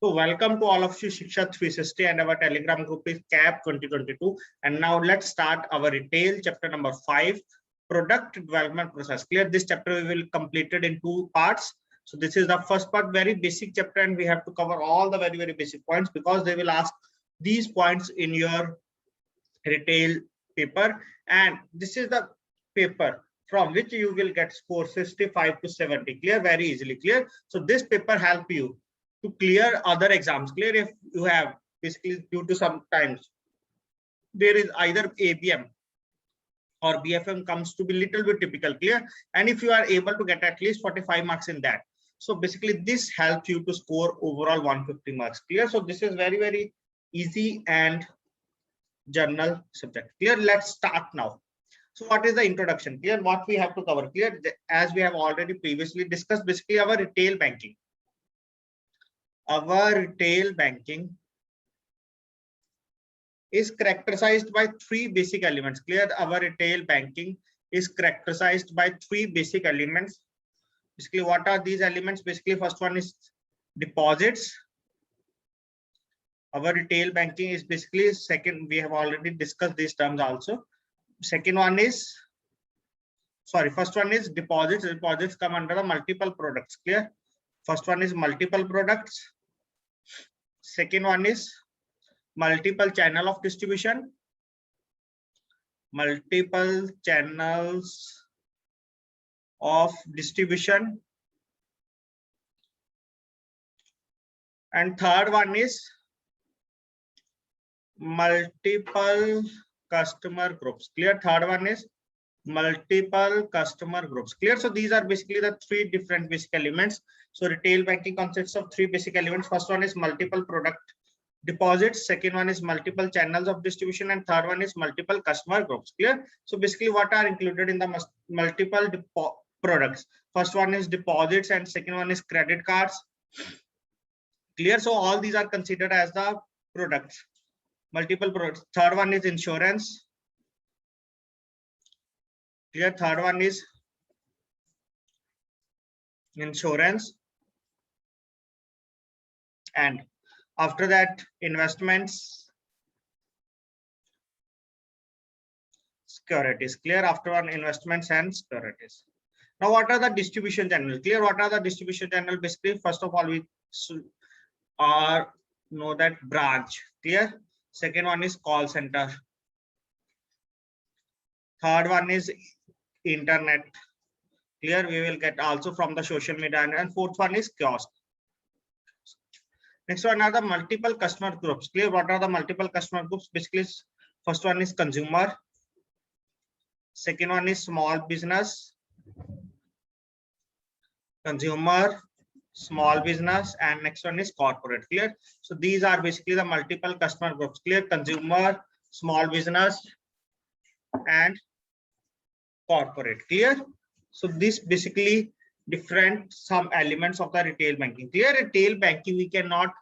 So welcome to all of you, Shiksha 360, and our Telegram group is CAP 2022. And now let's start our retail chapter number 5, product development process. Clear? This chapter we will complete it in 2 parts. So this is the first part, very basic chapter, and we have to cover all the very basic points because they will ask these points in your retail paper. And this is the paper from which you will get score 65 to 70. Clear? Very easily. Clear? So this paper help you to clear other exams. Clear? If you have basically due to sometimes there is either ABM or BFM comes to be little bit typical. Clear? And if you are able to get at least 45 marks in that, so basically this helps you to score overall 150 marks. Clear? So this is very easy and general subject. Clear? Let's start now. So what is the introduction? Clear? What we have to cover? Clear? As we have already previously discussed, basically our retail banking. Our retail banking is characterized by 3 basic elements. Clear? Our retail banking is characterized by 3 basic elements. Basically, what are these elements? Basically, first one is deposits. Our retail banking is basically second. We have already discussed these terms also. Second one is, sorry, first one is deposits. Deposits come under the multiple products. Clear? First one is multiple products. Second one is multiple channel of distribution. Multiple channels of distribution. And third one is multiple customer groups. Clear? Third one is multiple customer groups. Clear? So these are basically the 3 different basic elements. So retail banking consists of 3 basic elements. First one is multiple product deposits. Second one is multiple channels of distribution, and third one is multiple customer groups. Clear? So basically what are included in the multiple products? First one is deposits and second one is credit cards. Clear? So all these are considered as the products, multiple products. Third one is insurance. Clear? Third one is insurance. And after that, investments, securities. Clear? After one, investments and securities. Now, what are the distribution channels? Clear? What are the distribution channels? Basically, first of all, we know that branch. Clear? Second one is call center. Third one is internet. Clear? We will get also from the social media. And fourth one is kiosk. Next one are the multiple customer groups. Clear? What are the multiple customer groups? Basically, first one is consumer. Second one is small business. Consumer, small business, and next one is corporate. Clear? So these are basically the multiple customer groups. Clear? Consumer, small business, and corporate. Clear? So this basically different some elements of the retail banking. Clear? Retail banking we cannot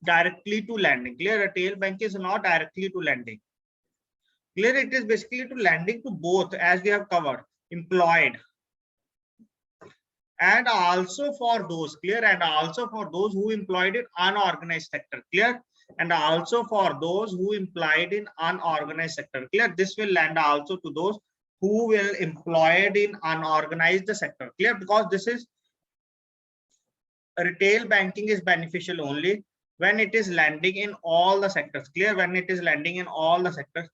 directly to lending. Clear? Retail banking is not directly to lending. Clear? It is basically to lending to both, as we have covered, employed and also for those. Clear? And also for those who employed in unorganized sector. Clear? And also for those who employed in unorganized sector. Clear? This will lend also to those who will employed in unorganized sector. Clear? Because this is retail banking is beneficial only when it is lending in all the sectors. Clear? When it is lending in all the sectors.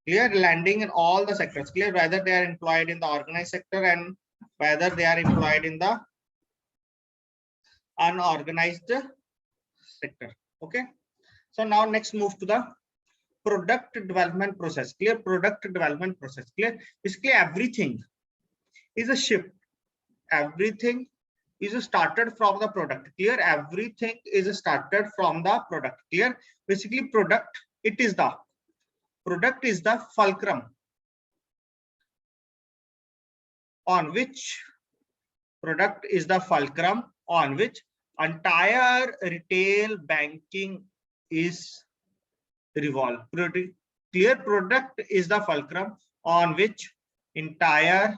Clear? Lending in all the sectors. Clear? Whether they are employed in the organized sector and whether they are employed in the unorganized sector. Okay. So now next move to the product development process. Clear? Product development process. Clear? Basically everything is a shift. Everything is started from the product. Clear? Everything is started from the product. Clear? Basically product, it is the product is the fulcrum on which product is the fulcrum on which entire retail banking is revolved. Clear? Product is the fulcrum on which entire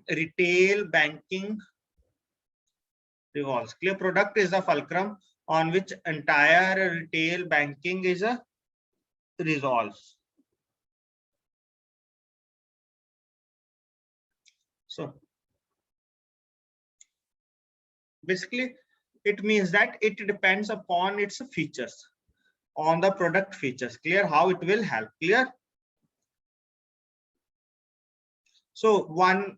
retail banking revolves. Clear. Product is the fulcrum on which entire retail banking is resolves. So basically it means that it depends upon its features, on the product features. Clear. How it will help. Clear. So one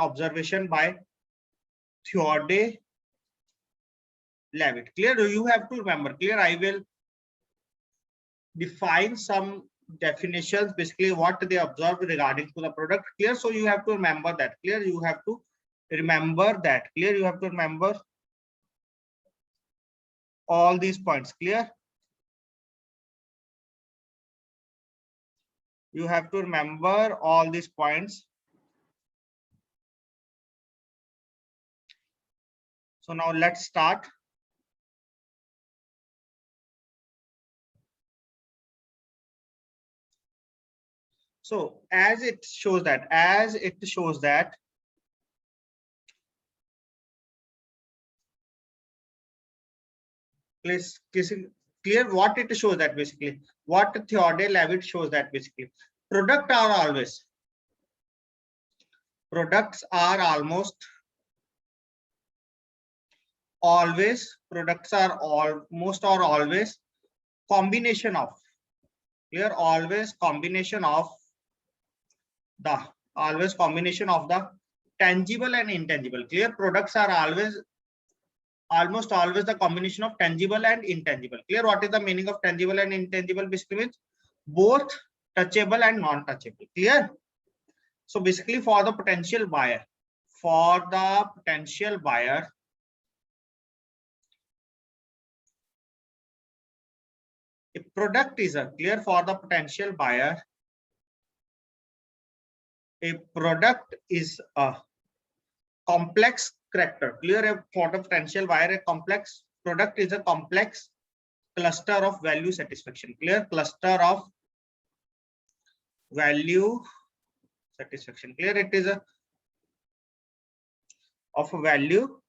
observation by Theodore Levitt. Clear. You have to remember. Clear. I will define some definitions, basically what they observe regarding to the product. Clear. So you have to remember that. Clear. You have to remember that. Clear. You have to remember all these points. Clear. You have to remember all these points. So now let's start. So as it shows that, please clear what it shows that, basically what Theodore Levitt shows that, basically products are almost always combination of, clear, always combination of the tangible and intangible. Clear. Products are almost always the combination of tangible and intangible. Clear. What is the meaning of tangible and intangible? Basically means both touchable and non-touchable. Clear. So basically for the potential buyer, a product is a clear for the potential buyer. A product is a complex character. Clear. For the potential buyer, a complex product is a complex cluster of value satisfaction. Clear. Cluster of value satisfaction. Clear. It is a of value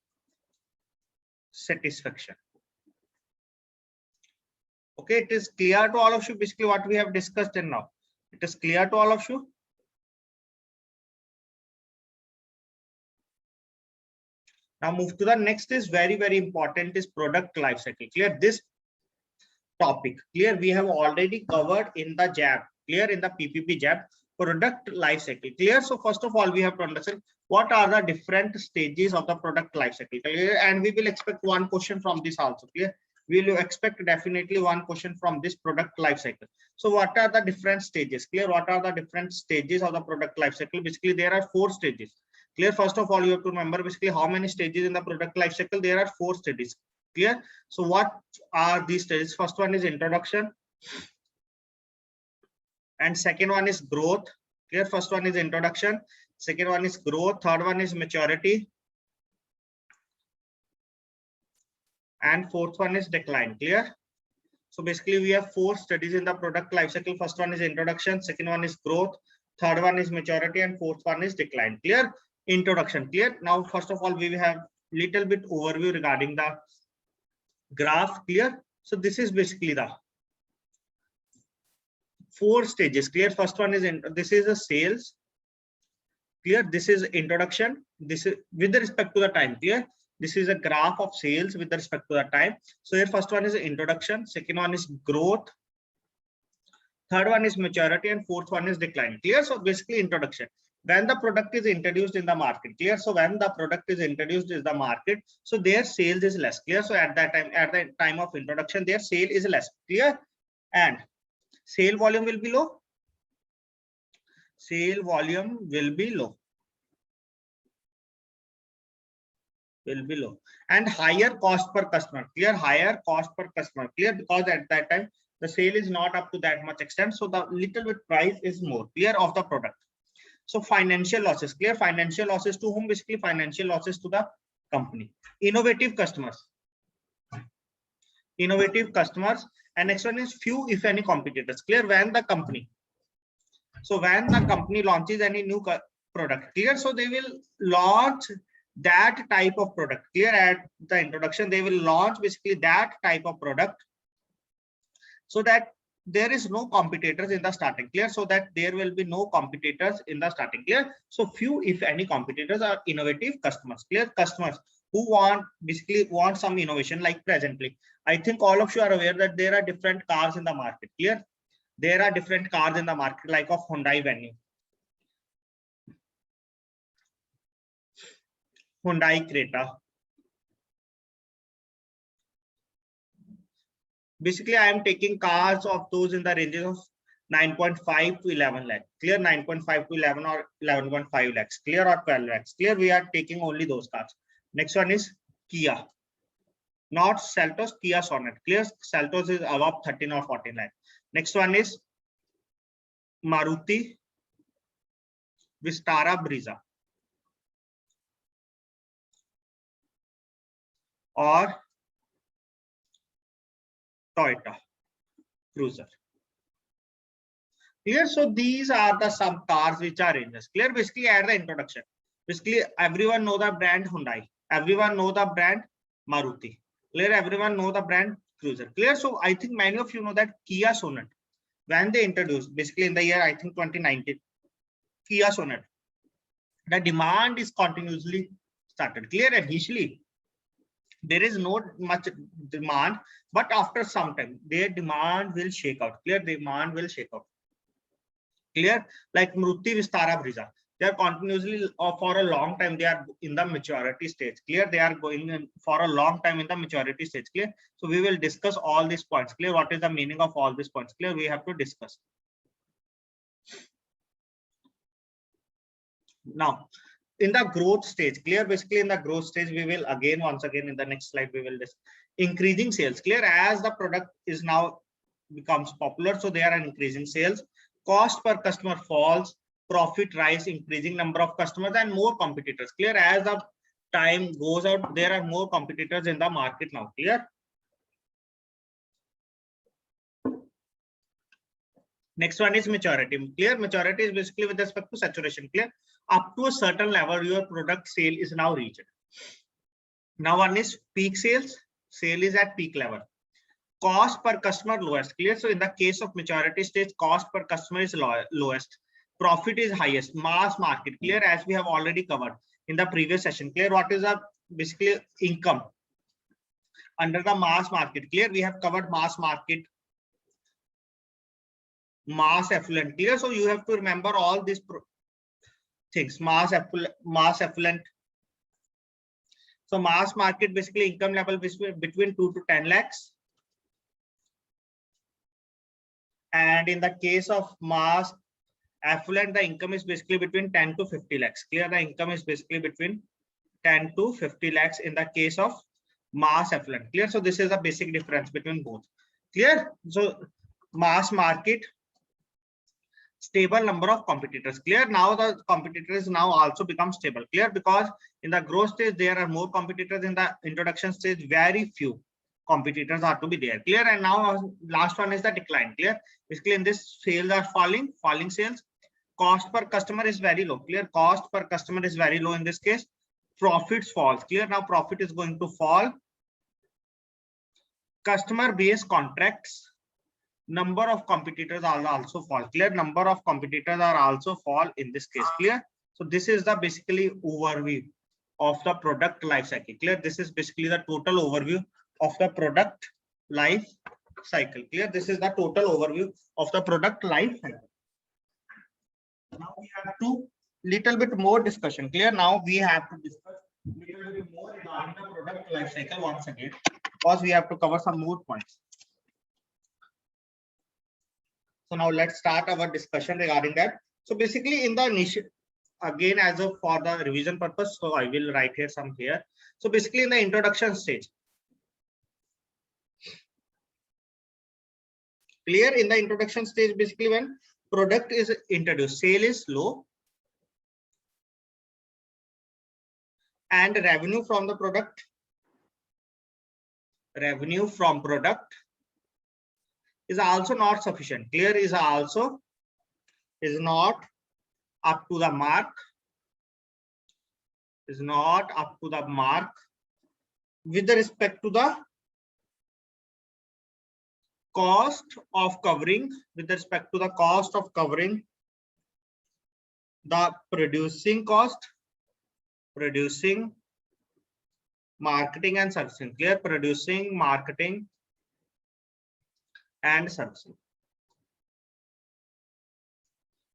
satisfaction. Okay, it is clear to all of you, basically what we have discussed in now. It is clear to all of you. Now move to the next, is very important, is product life cycle. Clear. This topic, clear, we have already covered in the JAB, clear, in the PPP JAB, product life cycle. Clear. So first of all, we have to understand what are the different stages of the product life cycle. Clear. And we will expect one question from this also. Clear. We will expect definitely one question from this product life cycle. So what are the different stages? Clear. What are the different stages of the product life cycle? Basically there are 4 stages. Clear. First of all, you have to remember basically how many stages in the product life cycle. There are 4 stages. Clear. So what are these stages? First one is introduction, and second one is growth. Clear. First one is introduction, second one is growth, third one is maturity, and fourth one is decline. Clear. So basically we have 4 stages in the product life cycle. First one is introduction, second one is growth, third one is maturity, and fourth one is decline. Clear. Introduction. Clear. Now first of all, we will have little bit overview regarding the graph. Clear. So this is basically the 4 stages. Clear. First one is this is the sales. Clear. This is introduction. This is with respect to the time. Clear. This is a graph of sales with respect to the time. So here first one is introduction, second one is growth, third one is maturity, and fourth one is decline. Clear. So basically introduction, when the product is introduced in the market. Clear. So when the product is introduced in the market, so their sales is less. Clear. So at the time of introduction, their sale is less. Clear. And sale volume will be low. Sale volume will be low. And higher cost per customer. Clear. Higher cost per customer. Clear. Because at that time the sale is not up to that much extent, so the little bit price is more. Clear. Of the product. So financial losses. Clear. Financial losses to whom? Basically financial losses to the company. Innovative customers. And next one is few if any competitors. Clear. When the company launches any new product. Clear. So they will launch that type of product. Clear? At the introduction, they will launch basically that type of product, so that there is no competitors in the starting. Clear? So that there will be no competitors in the starting. Clear? So few, if any, competitors are innovative customers. Clear? Customers who basically want some innovation. Like presently, I think all of you are aware that there are different cars in the market. Clear? There are different cars in the market, like of Hyundai Venue, Hyundai Creta. Basically, I am taking cars of those in the ranges of 9.5 to 11 lakh. Clear? 9.5 to 11 or 11.5 lakhs. Clear? Or 12 lakhs. Clear? We are taking only those cars. Next one is Kia. Not Seltos, Kia Sonet. Clear? Seltos is above 13 or 14 lakh. Next one is Maruti Vistara Brezza. Or Toyota Cruiser. Clear? So these are the some cars which are ranges. Clear? Basically, at the introduction, basically everyone know the brand Hyundai, everyone know the brand Maruti. Clear? Everyone know the brand Cruiser. Clear? So I think many of you know that Kia Sonet, when they introduced, basically in the year, I think 2019, Kia Sonet, the demand is continuously started. Clear? Initially, there is no much demand, but after some time, their demand will shake out. Clear? Demand will shake out. Clear? Like Maruti Vistara Brezza, they are continuously for a long time, they are in the maturity stage. Clear? They are going in for a long time in the maturity stage. Clear? So we will discuss all these points. Clear? What is the meaning of all these points? Clear? We have to discuss. Now, in the growth stage. Clear? Basically, in the growth stage, we will once again in the next slide, we will discuss increasing sales. Clear? As the product is now becomes popular, so they are increasing sales. Cost per customer falls, profit rise, increasing number of customers and more competitors. Clear? As the time goes out, there are more competitors in the market now. Clear? Next one is maturity. Clear? Maturity is basically with respect to saturation. Clear? Up to a certain level, your product sale is now reached. Now one is peak sales. Sale is at peak level. Cost per customer lowest. Clear? So in the case of maturity stage, cost per customer is lowest. Profit is highest. Mass market. Clear? As we have already covered in the previous session. Clear? What is a basically income under the mass market? Clear? We have covered mass market, mass affluent. Clear? So you have to remember all these things. Mass affluent. So mass market, basically income level between 2 to 10 lakhs. And in the case of mass affluent, the income is basically between 10 to 50 lakhs. Clear? The income is basically between 10 to 50 lakhs in the case of mass affluent. Clear? So this is a basic difference between both. Clear? So mass market, stable number of competitors. Clear? Now the competitors now also become stable. Clear? Because in the growth stage, there are more competitors. In the introduction stage, very few competitors are to be there. Clear? And now last one is the decline. Clear? Basically in this, sales are falling sales. Cost per customer is very low. Clear? Cost per customer is very low in this case. Profits falls. Clear? Now profit is going to fall. Customer base contracts. Number of competitors are also fall. Clear? Number of competitors are also fall in this case. Clear? So this is the basically overview of the product life cycle. Clear? This is basically the total overview of the product life cycle. Clear? This is the total overview of the product life cycle. Now we have to little bit more discussion. Clear? Now we have to discuss little bit more regarding the product life cycle once again, because we have to cover some more points. So now let's start our discussion regarding that. So basically in the initial, again, as of for the revision purpose, so I will write here some here. So basically in the introduction stage. Clear? In the introduction stage, basically when product is introduced, sale is low and revenue from the product, is also not sufficient. Clear? Is not up to the mark. is not up to the mark with respect to the cost of covering, with respect to the cost of covering the producing cost, producing, marketing and servicing. Clear? Producing, marketing and servicing.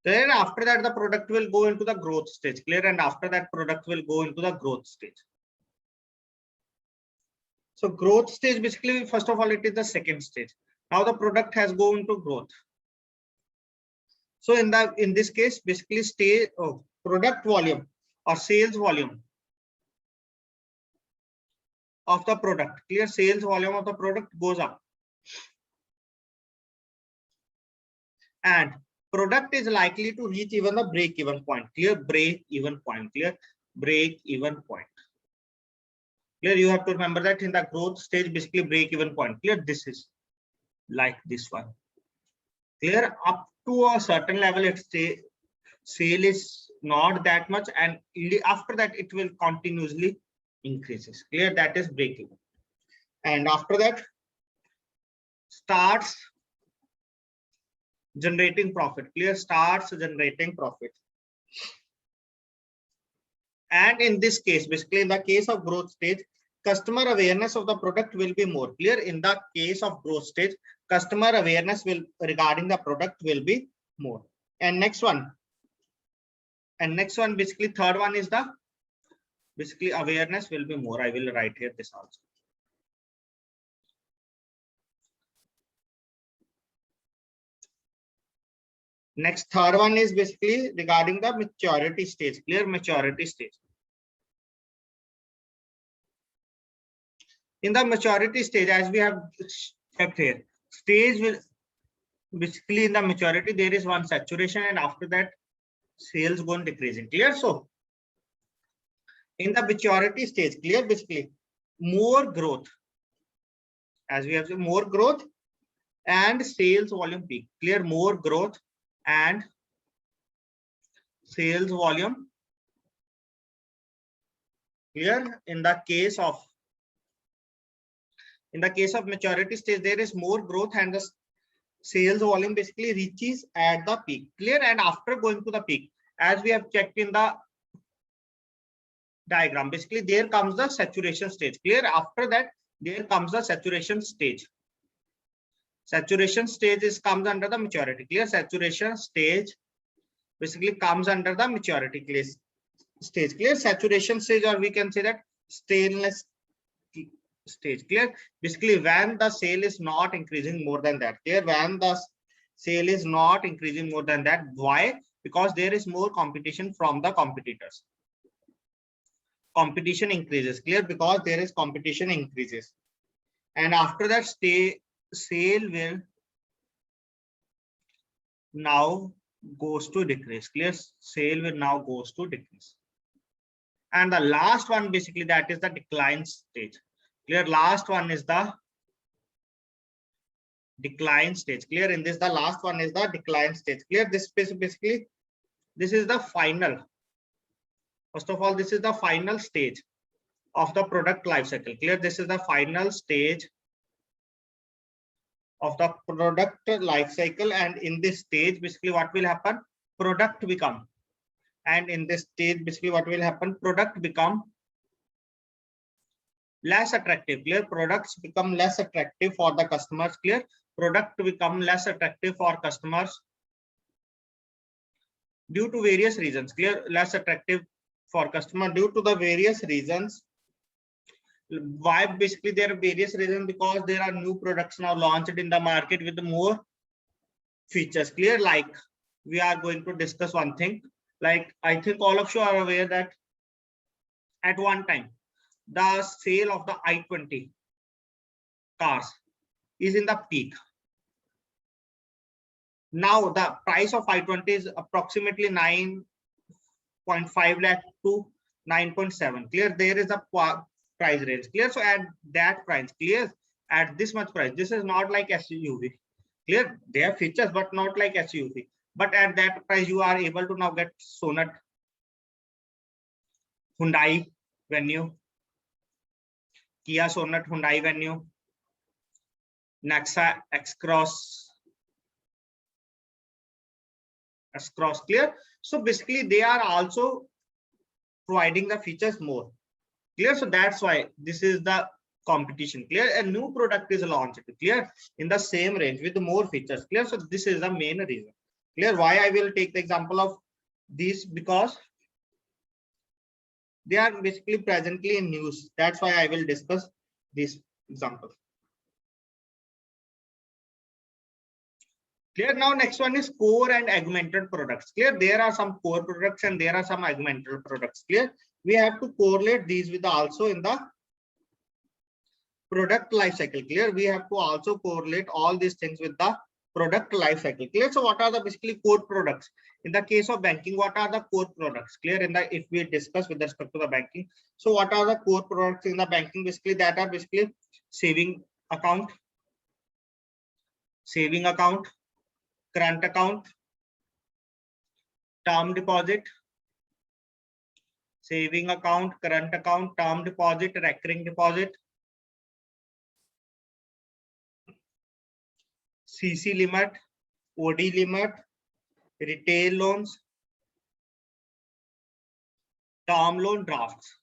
Then after that, the product will go into the growth stage. Clear? And after that, product will go into the growth stage. So growth stage, basically, first of all, it is the second stage. Now the product has gone into growth. So in this case, basically stage of product volume or sales volume of the product. Clear? Sales volume of the product goes up. And product is likely to reach even the break-even point. Clear? Break-even point. Clear? Break-even point. Clear? You have to remember that in the growth stage, basically break-even point. Clear? This is like this one. Clear? Up to a certain level, its sale is not that much, and after that, it will continuously increases. Clear? That is break-even. And after that, starts generating profit. Clear? Starts generating profit. And in this case, basically in the case of growth stage, customer awareness of the product will be more. Clear? In the case of growth stage, customer awareness will regarding the product will be more. And next one, basically third one is the basically awareness will be more. I will write here this also. Next, third one is basically regarding the maturity stage. Clear? Maturity stage. In the maturity stage, as we have checked here, stage will basically in the maturity there is one saturation, and after that sales go on decreasing. Clear? So in the maturity stage, clear, basically more growth, as we have said, more growth and sales volume peak. Clear? More growth and sales volume. Clear? In the case of maturity stage, there is more growth and the sales volume basically reaches at the peak. Clear? And after going to the peak, as we have checked in the diagram, basically there comes the saturation stage. Clear? After that, there comes the saturation stage. Saturation stage comes under the maturity. Clear? Saturation stage basically comes under the maturity stage. Clear? Saturation stage, or we can say that stainless stage. Clear? Basically when the sale is not increasing more than that. Clear? When the sale is not increasing more than that. Why? Because there is more competition from the competitors. Competition increases. Clear? Because there is competition increases. And after that, sale will now goes to decrease. Clear? Sale will now goes to decrease. And the last one, basically that is the decline stage. Clear? Last one is the decline stage. Clear? In this, the last one is the decline stage. Clear? This basically, this is the final. First of all, this is the final stage of the product life cycle. Clear? This is the final stage of the product life cycle, and in this stage, basically what will happen? Product become, and in this stage, basically what will happen? Product become less attractive. Clear? Products become less attractive for the customers. Clear? Product become less attractive for customers due to various reasons. Clear? Less attractive for customer due to the various reasons. Why? Basically there are various reasons, because there are new products now launched in the market with more features. Clear? Like we are going to discuss one thing. Like I think all of you are aware that at one time the sale of the i20 cars is in the peak. Now the price of i20 is approximately 9.5 lakh to 9.7. Clear? There is a price range. Clear? So at that price, clear, at this much price, this is not like SUV. Clear? They have features but not like SUV. But at that price, you are able to now get Sonet Hyundai Venue, Kia Sonet Hyundai Venue, Nexa X-Cross, clear. So basically they are also providing the features more, clear. So that's why this is the competition, clear. A new product is launched, clear, in the same range with more features, clear. So this is the main reason, clear, why I will take the example of these, because they are basically presently in news. That's why I will discuss this example. Clear. Now next one is core and augmented products, clear. There are some core products and there are some augmented products, clear. We have to correlate these with also in the product life cycle, clear. We have to also correlate all these things with the product life cycle, clear. So what are the basically core products in the case of banking? What are the core products, clear? In the, if we discuss with respect to the banking, so what are the core products in the banking? Basically that are basically saving account, current account, term deposit, saving account, current account, term deposit, recurring deposit, CC limit, OD limit, retail loans, term loan, drafts,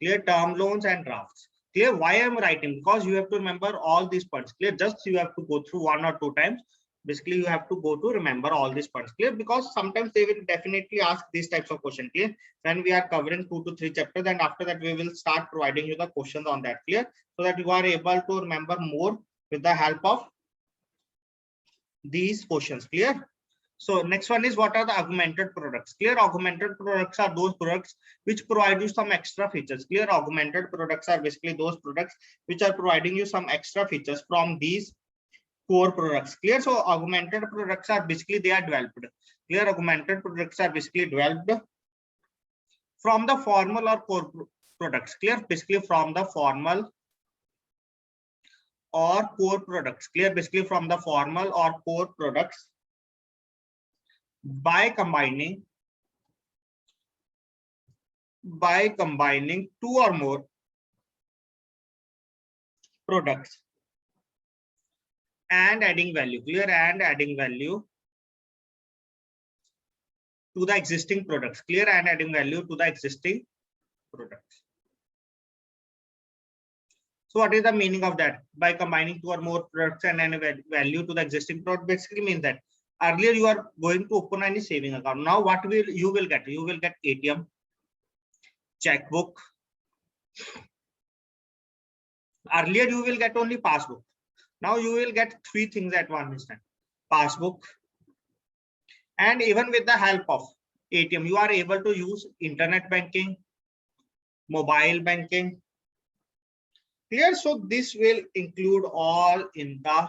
clear. Term loans and drafts, clear. Why I'm writing? Because you have to remember all these points, clear. Just you have to go through 1 or 2 times. Basically you have to go to remember all these points, clear, because sometimes they will definitely ask these types of questions, clear, when we are covering 2 to 3 chapters, and after that we will start providing you the questions on that, clear, so that you are able to remember more with the help of these questions, clear. So next one is what are the augmented products, clear. Augmented products are those products which provide you some extra features, clear. Augmented products are basically those products which are providing you some extra features from these core products, clear. So augmented products are basically they are developed, clear. Augmented products are basically developed from the formal or core products, clear. Basically from the formal or core products, clear. Basically from the formal or core products by combining 2 or more products and adding value, clear, and adding value to the existing products, clear, and adding value to the existing products. So what is the meaning of that? By combining 2 or more products and adding value to the existing product, basically means that earlier you are going to open any saving account. Now what will you will get? You will get ATM, checkbook. Earlier you will get only passbook. Now you will get 3 things at one instant: passbook, and even with the help of ATM, you are able to use internet banking, mobile banking, clear. So this will include all in the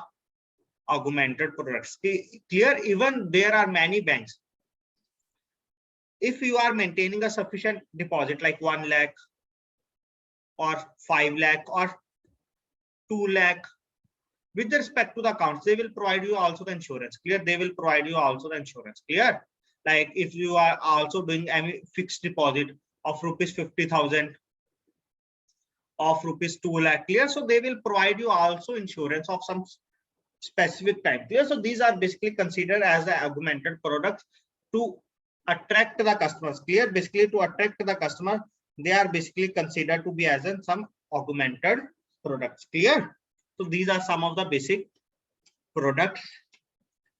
augmented products, clear. Even there are many banks, if you are maintaining a sufficient deposit like 1 lakh or 5 lakh or 2 lakh, with respect to the accounts, they will provide you also the insurance, clear. They will provide you also the insurance, clear. Like if you are also doing any fixed deposit of rupees 50,000, of rupees 2 lakh, clear. So they will provide you also insurance of some specific type, clear. So these are basically considered as the augmented products to attract the customers, clear. Basically to attract the customer, they are basically considered to be as in some augmented products, clear. So these are some of the basic products.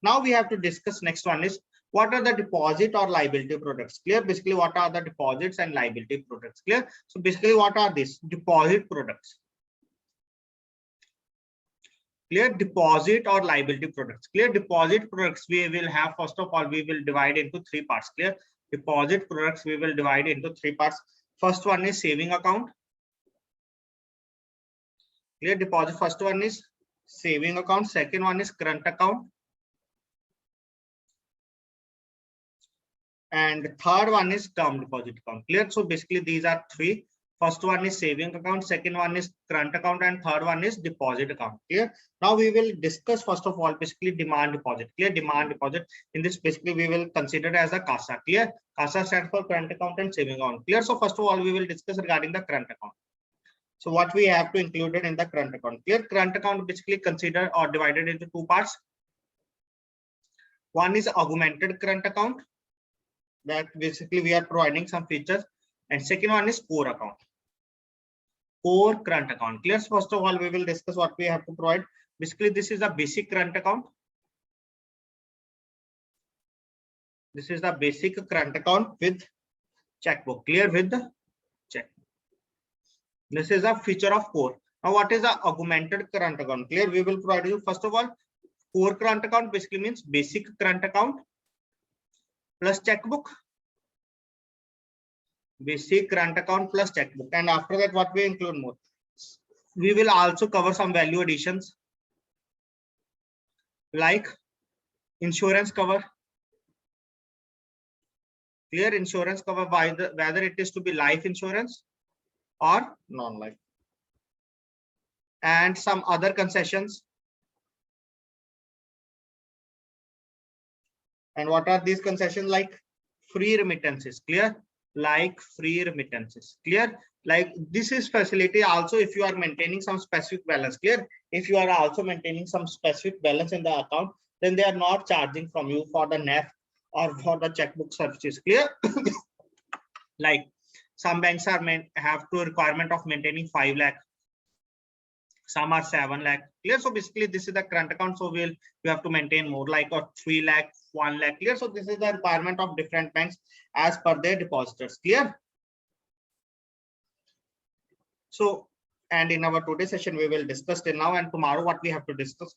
Now we have to discuss next one is what are the deposit or liability products, clear. Basically what are the deposits and liability products, clear. So basically what are these deposit products, clear. Deposit or liability products, clear. Deposit products we will have, first of all we will divide into 3 parts, clear. Deposit products we will divide into 3 parts. First one is saving account, clear. Deposit first one is saving account, second one is current account, and third one is term deposit account, clear. So basically these are 3 First one is saving account, second one is current account, and third one is deposit account. Clear? Now we will discuss first of all basically demand deposit. Clear? Demand deposit. In this basically we will consider as a CASA. Clear? CASA stands for current account and saving account. Clear? So first of all we will discuss regarding the current account. So what we have to include in the current account. Clear? Current account basically considered or divided into two parts. One is augmented current account, that basically we are providing some features, and second one is core account. Core current account. Clear? So first of all, we will discuss what we have to provide. Basically, this is a basic current account. This is the basic current account with checkbook. Clear? With the check. This is a feature of core. Now, what is the augmented current account? Clear? We will provide you first of all, core current account basically means basic current account plus checkbook. Basic current account plus checkbook, and after that what we include more, we will also cover some value additions like insurance cover. Clear? Insurance cover by the whether it is to be life insurance or non-life, and some other concessions. And what are these concessions? Like free remittances. Clear? Like free remittances. Clear? Like this is facility also if you are maintaining some specific balance. Clear? If you are also maintaining some specific balance in the account, then they are not charging from you for the NEFT or for the checkbook services. Clear? Like some banks are have to requirement of maintaining 5 lakh, some are 7 lakh. Clear? So basically this is the current account, so you have to maintain more, like or 3 lakh, 1 lakh. Clear? So this is the requirement of different banks as per their depositors. Clear? So, and in our today's session we will discuss till now, and tomorrow what we have to discuss: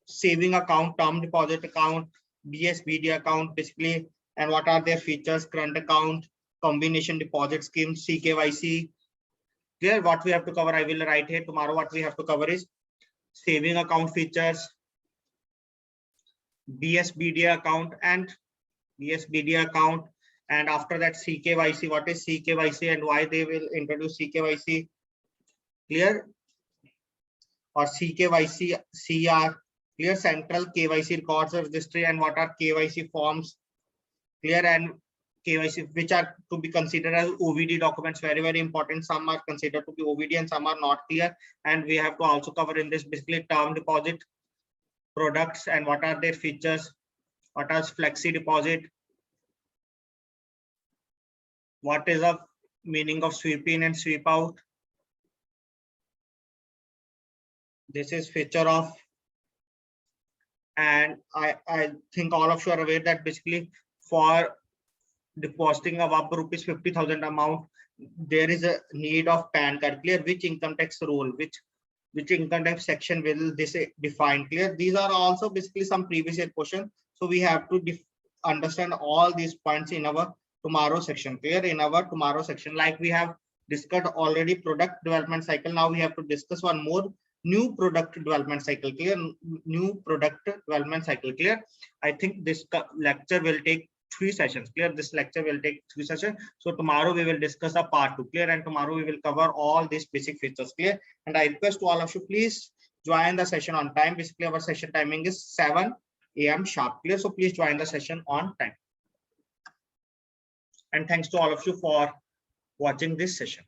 saving account, term deposit account, BSBD account basically, and what are their features, current account, combination deposit scheme, CKYC. Clear? What we have to cover I will write here. Tomorrow what we have to cover is saving account features, BSBD account and after that CKYC. What is CKYC and why they will introduce CKYC? Clear? Or CKYC CR. Clear? Central KYC records registry, and what are KYC forms. Clear? And KYC which are to be considered as OVD documents, very very important. Some are considered to be OVD and some are not. Clear? And we have to also cover in this basically term deposit products and what are their features, what is flexi deposit, what is the meaning of sweep in and sweep out. This is feature of, and I think all of you are aware that basically for depositing above rupees 50,000 amount, there is a need of PAN card. Clear? Which income tax rule, which income tax section will this define? Clear? These are also basically some previous year questions, so we have to understand all these points in our tomorrow section. Clear? In our tomorrow section, like we have discussed already product development cycle, now we have to discuss one more, new product development cycle. Clear? New product development cycle. Clear? I think this lecture will take 3 sessions. Clear? This lecture will take 3 sessions. So tomorrow we will discuss a part 2. Clear? And tomorrow we will cover all these basic features. Clear? And I request to all of you, please join the session on time. Basically our session timing is 7 AM sharp. Clear? So please join the session on time. And thanks to all of you for watching this session.